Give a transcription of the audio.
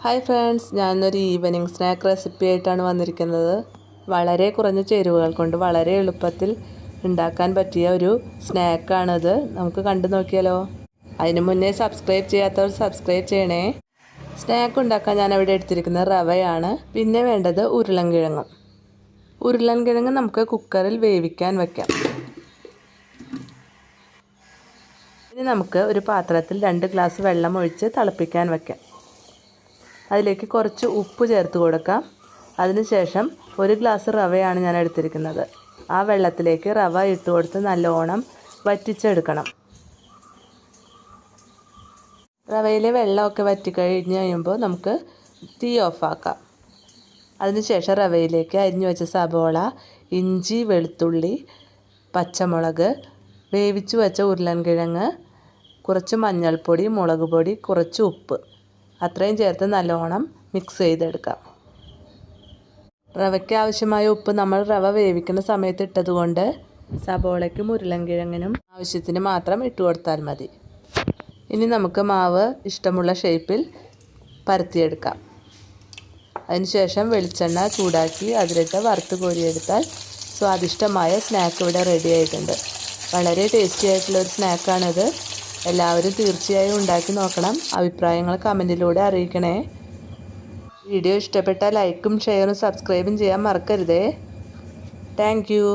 Hi friends, ഞാനൊരു evening snack recipe ആയിട്ടാണ് വന്നിരിക്കുന്നത്. വളരെ കുറഞ്ഞ ചേരുവകൾ കൊണ്ട് വളരെ എളുപ്പത്തിൽ ഉണ്ടാക്കാൻ പറ്റിയ ഒരു സ്നാക്കാണിത്. നമുക്ക് കണ്ടു നോക്കിയാലോ. അതിന് മുന്നേ സബ്സ്ക്രൈബ് ചെയ്യാത്തവർ സബ്സ്ക്രൈബ് ചെയ്യണേ. സ്നാക്ക് ഉണ്ടാക്കാൻ ഞാൻ ഇവിടെ എടുത്തിരിക്കുന്നത് റവയാണ്. പിന്നെ വേണ്ടത് ഉരുളൻകിഴങ്ങ് നമുക്ക് കുക്കറിൽ വേവിക്കാൻ വയ്ക്കാം. ഇനി നമുക്ക് ഒരു പാത്രത്തിൽ 2 ഗ്ലാസ് വെള്ളം ഒഴിച്ച് തിളപ്പിക്കാൻ വയ്ക്കാം. അതിലേക്ക് കുറച്ച് ഉപ്പ് ചേർത്ത് കൊടുക്കാം. അതിനുശേഷം 1 ഗ്ലാസ് റവയാണ് ഞാൻ എടുത്തിരിക്കുന്നത്. ആ വെള്ളത്തിലേക്ക് റവ ഇട്ട് കൊടുത്ത് നല്ലോണം വറ്റിച്ചെടുക്കണം. റവയിലെ വെള്ളമൊക്കെ വറ്റിക്കഴിഞ്ഞ് കഴിയുമ്പോൾ നമുക്ക് തീ ഓഫാക്കാം. അതിനുശേഷം റവയിലേക്ക് അരിഞ്ഞു വെച്ച സബോള, ഇഞ്ചി, വെളുത്തുള്ളി, പച്ചമുളക്, വേവിച്ചു വെച്ച ഉരുളൻകിഴങ്ങ്, കുറച്ച് മഞ്ഞൾപ്പൊടി, മുളക് പൊടി, കുറച്ച് ഉപ്പ്, അത്രയും ചേർത്ത് നല്ലോണം മിക്സ് ചെയ്തെടുക്കാം. റവയ്ക്ക് ആവശ്യമായ ഉപ്പ് നമ്മൾ റവ വേവിക്കുന്ന സമയത്ത് ഇട്ടതുകൊണ്ട് സബോളയ്ക്കും ഉരുളൻകിഴങ്ങിനും ആവശ്യത്തിന് മാത്രം ഇട്ട് കൊടുത്താൽ മതി. ഇനി നമുക്ക് മാവ് ഇഷ്ടമുള്ള ഷേപ്പിൽ പരത്തിയെടുക്കാം. അതിനുശേഷം വെളിച്ചെണ്ണ ചൂടാക്കി അതിലിട്ട് വറുത്ത് കോരിയെടുത്താൽ സ്വാദിഷ്ടമായ സ്നാക്ക് ഇവിടെ റെഡി ആയിട്ടുണ്ട്. വളരെ ടേസ്റ്റി ആയിട്ടുള്ളൊരു സ്നാക്കാണിത്. എല്ലാവരും തീർച്ചയായും ഉണ്ടാക്കി നോക്കണം. അഭിപ്രായങ്ങൾ കമൻറ്റിലൂടെ അറിയിക്കണേ. വീഡിയോ ഇഷ്ടപ്പെട്ടാൽ ലൈക്കും ഷെയറും സബ്സ്ക്രൈബും ചെയ്യാൻ മറക്കരുതേ. Thank you.